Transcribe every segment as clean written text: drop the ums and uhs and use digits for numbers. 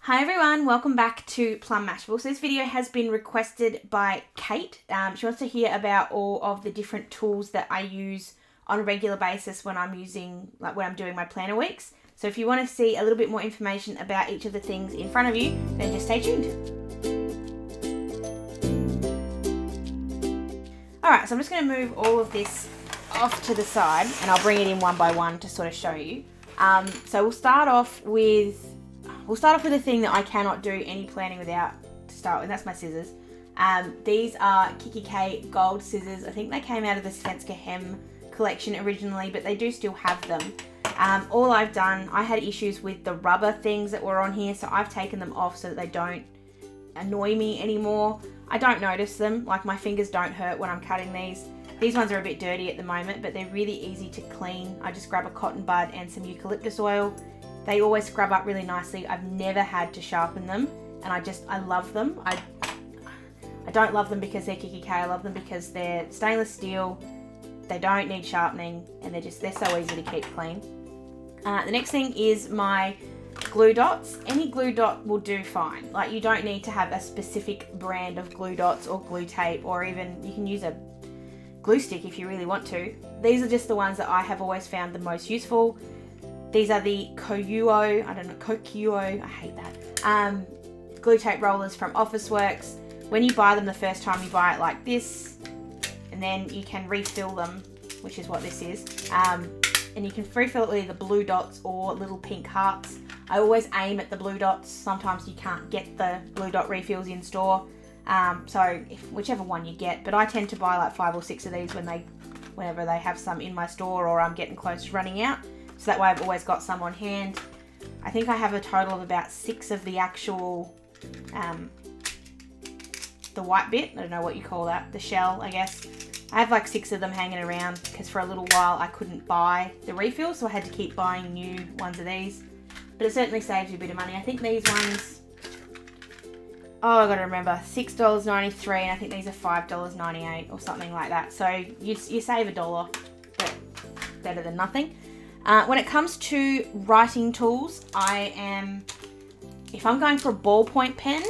Hi everyone, welcome back to Plum Mashable. So this video has been requested by Kate. She wants to hear about all of the different tools that I use on a regular basis when I'm doing my planner weeks. So if you want to see a little bit more information about each of the things in front of you, then just stay tuned. Alright, so I'm just going to move all of this off to the side and I'll bring it in one by one to sort of show you. So we'll start off with a thing that I cannot do any planning without to start with. That's my scissors. These are kikki.K gold scissors. I think they came out of the Svenska Hem collection originally, but they do still have them. All I've done, I had issues with the rubber things that were on here, so I've taken them off so that they don't annoy me anymore. I don't notice them, like my fingers don't hurt when I'm cutting these. These ones are a bit dirty at the moment, but they're really easy to clean. I just grab a cotton bud and some eucalyptus oil. They always scrub up really nicely. I've never had to sharpen them, and I love them. I don't love them because they're kikki.K. I love them because they're stainless steel. They don't need sharpening, and they're so easy to keep clean. The next thing is my glue dots. Any glue dot will do fine. Like, you don't need to have a specific brand of glue dots or glue tape, or even you can use a glue stick if you really want to. These are just the ones that I have always found the most useful. These are the Kokuyo, I hate that, glue tape rollers from Officeworks. When you buy them the first time, you buy it like this, and then you can refill them, which is what this is. And you can refill it with either blue dots or little pink hearts. I always aim at the blue dots. Sometimes you can't get the blue dot refills in store, so whichever one you get. But I tend to buy like 5 or 6 of these whenever they have some in my store or I'm getting close to running out. So that way I've always got some on hand. I think I have a total of about 6 of the actual, the white bit, I don't know what you call that, the shell, I guess. I have like 6 of them hanging around because for a little while I couldn't buy the refill, so I had to keep buying new ones of these. But it certainly saves you a bit of money. I think these ones, oh, I gotta remember, $6.93, and I think these are $5.98 or something like that. So you save $1, but better than nothing. When it comes to writing tools, if I'm going for a ballpoint pen,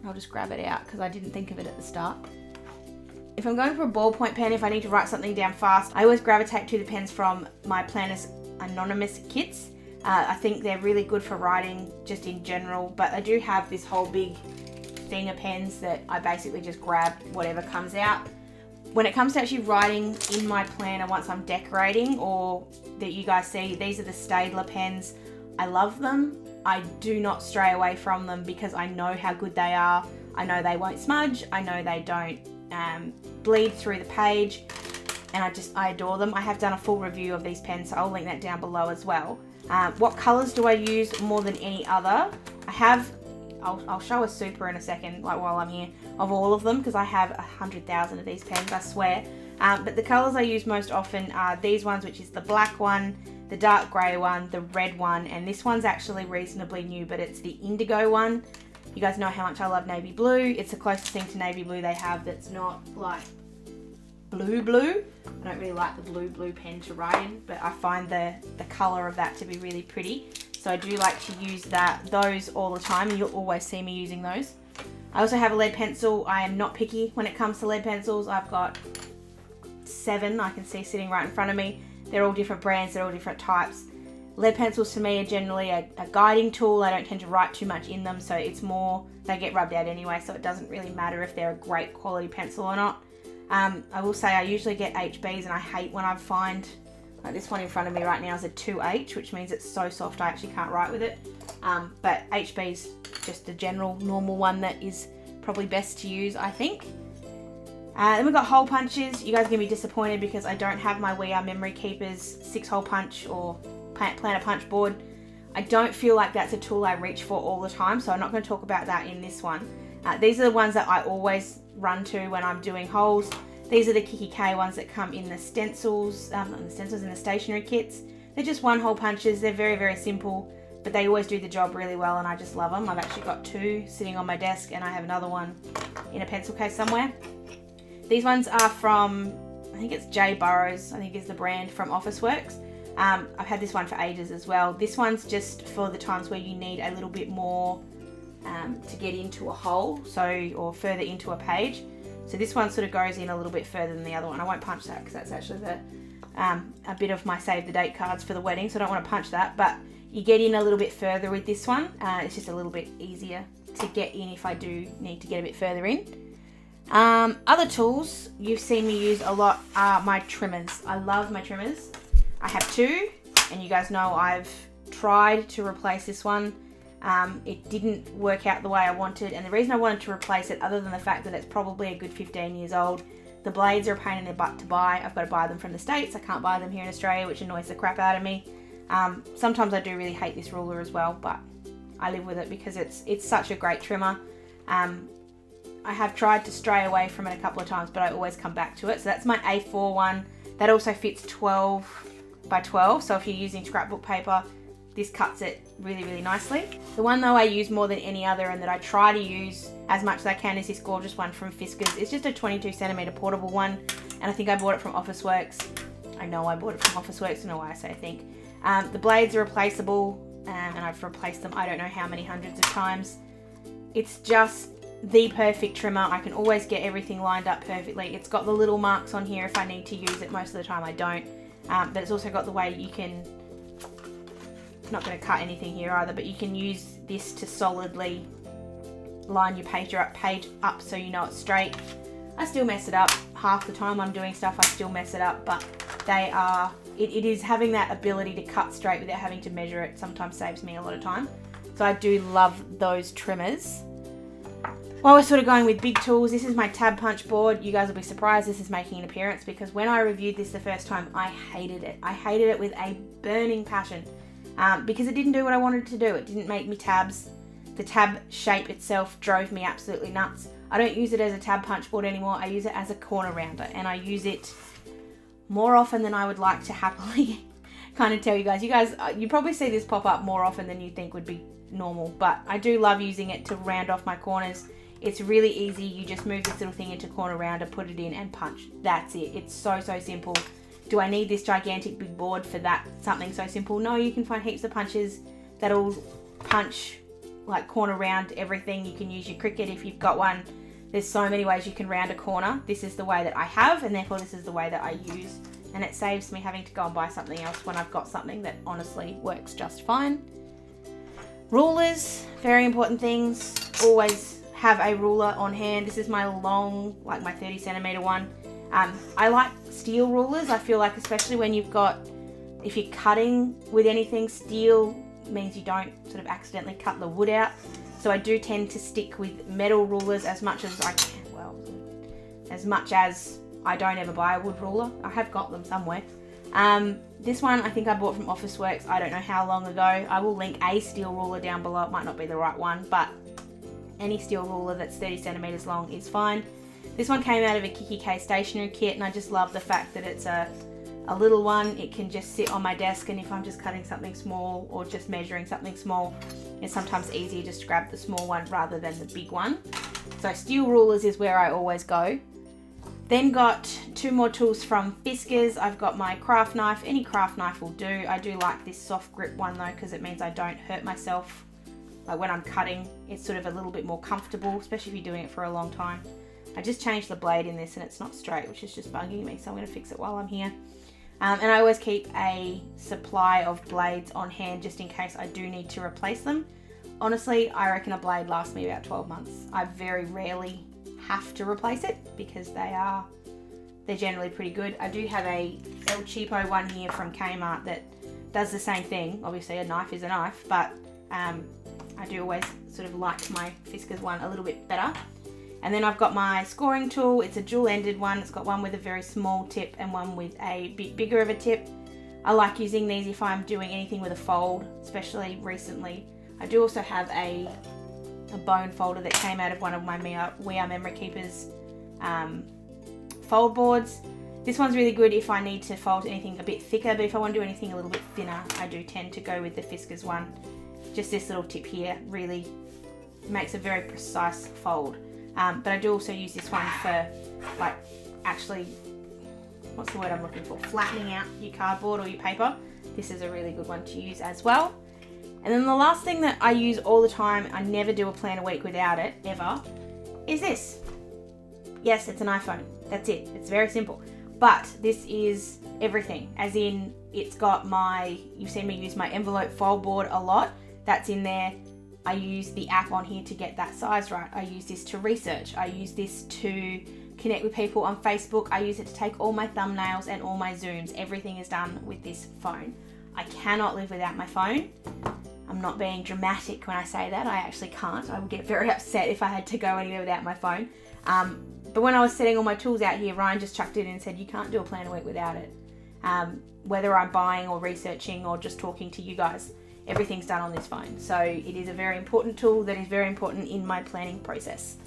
I'll just grab it out because I didn't think of it at the start. If I'm going for a ballpoint pen, if I need to write something down fast, I always gravitate to the pens from my Planners Anonymous kits. I think they're really good for writing just in general, but I do have this whole big thing of pens that I basically just grab whatever comes out. When it comes to actually writing in my planner once I'm decorating, or that you guys see, these are the Staedtler pens. I love them. I do not stray away from them because I know how good they are. I know they won't smudge. I know they don't bleed through the page, and I adore them. I have done a full review of these pens, so I'll link that down below as well. What colours do I use more than any other? I'll show a super in a second, like while I'm here, of all of them, because I have 100,000 of these pens, I swear. But the colours I use most often are these ones, which is the black one, the dark grey one, the red one, and this one's actually reasonably new, but it's the indigo one. You guys know how much I love navy blue. It's the closest thing to navy blue they have that's not like blue. I don't really like the blue pen to write in, but I find the colour of that to be really pretty. So I do like to use those all the time, and you'll always see me using those. I also have a lead pencil. I am not picky when it comes to lead pencils. I've got 7 I can see sitting right in front of me. They're all different brands, they're all different types. Lead pencils to me are generally a guiding tool. I don't tend to write too much in them, so it's more, they get rubbed out anyway, so it doesn't really matter if they're a great quality pencil or not. I will say I usually get HBs, and I hate when I find, like this one in front of me right now is a 2H, which means it's so soft I actually can't write with it. But HB's just a general normal one that is probably best to use, I think. Then we've got hole punches. You guys are going to be disappointed because I don't have my We Are Memory Keepers 6-hole punch or planner punch board. I don't feel like that's a tool I reach for all the time, so I'm not going to talk about that in this one. These are the ones that I always run to when I'm doing holes. These are the kikki.K ones that come in the stencils, in the stationery kits. They're just 1-hole punches. They're very, very simple, but they always do the job really well, and I just love them. I've actually got 2 sitting on my desk, and I have another one in a pencil case somewhere. These ones are from, I think it's J Burrows, I think is the brand, from Officeworks. I've had this one for ages as well. This one's just for the times where you need a little bit more to get into a hole, or further into a page. So this one sort of goes in a little bit further than the other one. I won't punch that because that's actually a bit of my save the date cards for the wedding, so I don't want to punch that, but you get in a little bit further with this one. It's just a little bit easier to get in if I do need to get a bit further in. Other tools you've seen me use a lot are my trimmers. I love my trimmers. I have two, and you guys know I've tried to replace this one. It didn't work out the way I wanted, and the reason I wanted to replace it, other than the fact that it's probably a good 15 years old, the blades are a pain in the butt to buy. I've got to buy them from the States. I can't buy them here in Australia, which annoys the crap out of me. Sometimes I do really hate this ruler as well, but I live with it because it's such a great trimmer. I have tried to stray away from it a couple of times, but I always come back to it. So that's my A4 one. That also fits 12 by 12. So if you're using scrapbook paper, this cuts it really, really nicely. The one though I use more than any other and that I try to use as much as I can is this gorgeous one from Fiskars. It's just a 22cm portable one, and I think I bought it from Officeworks. I know I bought it from Officeworks, I don't know why I say I think. The blades are replaceable, and I've replaced them I don't know how many hundreds of times. It's just the perfect trimmer. I can always get everything lined up perfectly. It's got the little marks on here if I need to use it. Most of the time I don't, but it's also got the way you can, not going to cut anything here either, but you can use this to solidly line your page up so you know it's straight. I still mess it up. Half the time I'm doing stuff I still mess it up, but it is having that ability to cut straight without having to measure it sometimes saves me a lot of time. So I do love those trimmers. While we're sort of going with big tools, this is my tab punch board. You guys will be surprised this is making an appearance because when I reviewed this the first time, I hated it. I hated it with a burning passion because it didn't do what I wanted it to do. It didn't make me tabs. The tab shape itself drove me absolutely nuts. I don't use it as a tab punch board anymore. I use it as a corner rounder, and I use it more often than I would like to happily kind of tell you guys. You probably see this pop up more often than you think would be normal, but I do love using it to round off my corners. It's really easy. You just move this little thing into corner rounder, put it in and punch. That's it. It's so simple. Do I need this gigantic big board for that? Something so simple? No, you can find heaps of punches that'll punch like corner round everything. You can use your Cricut if you've got one. There's so many ways you can round a corner. This is the way that I have, and therefore this is the way that I use, and it saves me having to go and buy something else when I've got something that honestly works just fine. Rulers, very important things. Always have a ruler on hand. This is my long, like my 30cm one. I like steel rulers. I feel like especially when if you're cutting with anything, steel means you don't sort of accidentally cut the wood out. So I do tend to stick with metal rulers as much as I can. Well, as much as I don't ever buy a wood ruler. I have got them somewhere. This one I think I bought from Officeworks I don't know how long ago. I will link a steel ruler down below. It might not be the right one, but any steel ruler that's 30cm long is fine. This one came out of a kikki.K stationery kit, and I just love the fact that it's a little one. It can just sit on my desk, and if I'm just cutting something small or just measuring something small, it's sometimes easier just to grab the small one rather than the big one. So steel rulers is where I always go. Then got two more tools from Fiskars. I've got my craft knife. Any craft knife will do. I do like this soft grip one though, because it means I don't hurt myself. Like when I'm cutting, it's sort of a little bit more comfortable, especially if you're doing it for a long time. I just changed the blade in this and it's not straight, which is just bugging me, so I'm going to fix it while I'm here. And I always keep a supply of blades on hand just in case I do need to replace them. Honestly, I reckon a blade lasts me about 12 months. I very rarely have to replace it because they're generally pretty good. I do have a El Cheapo one here from Kmart that does the same thing. Obviously a knife is a knife, but I do always sort of like my Fiskars one a little bit better. And then I've got my scoring tool. It's a dual-ended one. It's got one with a very small tip and one with a bit bigger of a tip. I like using these if I'm doing anything with a fold, especially recently. I do also have a bone folder that came out of one of my We Are Memory Keepers fold boards. This one's really good if I need to fold anything a bit thicker, but if I want to do anything a little bit thinner, I do tend to go with the Fiskars one. Just this little tip here really makes a very precise fold. But I do also use this one for, like, actually, what's the word I'm looking for? Flattening out your cardboard or your paper. This is a really good one to use as well. And then the last thing that I use all the time, I never do a plan a week without it, ever, is this. Yes, it's an iPhone. That's it. It's very simple. But this is everything, as in it's got you've seen me use my envelope file board a lot. That's in there. I use the app on here to get that size right. I use this to research. I use this to connect with people on Facebook. I use it to take all my thumbnails and all my zooms. Everything is done with this phone. I cannot live without my phone. I'm not being dramatic when I say that. I actually can't. I would get very upset if I had to go anywhere without my phone. But when I was setting all my tools out here, Ryan just chucked it in and said, you can't do a plan a week without it. Whether I'm buying or researching or just talking to you guys, everything's done on this phone. So it is a very important tool that is very important in my planning process.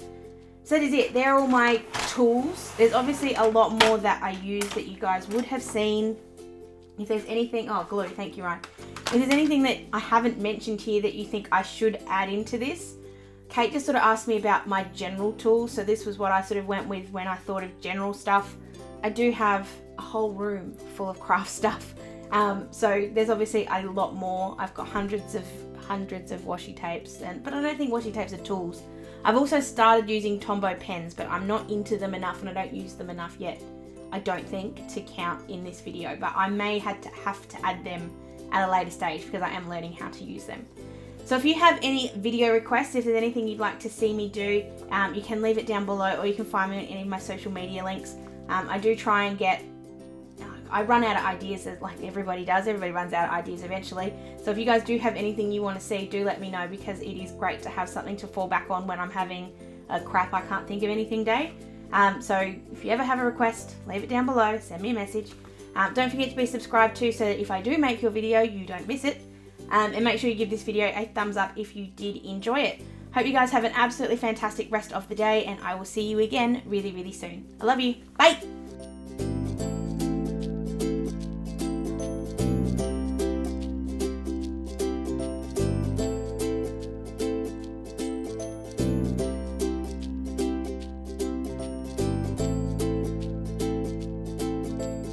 So that is it. They're all my tools. There's obviously a lot more that I use that you guys would have seen. If there's anything, oh, glue, thank you, Ryan. If there's anything that I haven't mentioned here that you think I should add into this, Kate just sort of asked me about my general tools. So this was what I sort of went with when I thought of general stuff. I do have a whole room full of craft stuff. So there's obviously a lot more. I've got hundreds of washi tapes, but I don't think washi tapes are tools. I've also started using Tombow pens, but I'm not into them enough and I don't use them enough yet, I don't think, to count in this video. But I may have to add them at a later stage because I am learning how to use them. So if you have any video requests, if there's anything you'd like to see me do, you can leave it down below, or you can find me on any of my social media links. I do try and I run out of ideas, like everybody does. Everybody runs out of ideas eventually. So if you guys do have anything you want to see, do let me know, because it is great to have something to fall back on when I'm having a crap I can't think of anything day. So if you ever have a request, leave it down below, send me a message. Don't forget to be subscribed too, so that if I do make your video, you don't miss it. And make sure you give this video a thumbs up if you did enjoy it. Hope you guys have an absolutely fantastic rest of the day, and I will see you again really, really soon. I love you. Bye!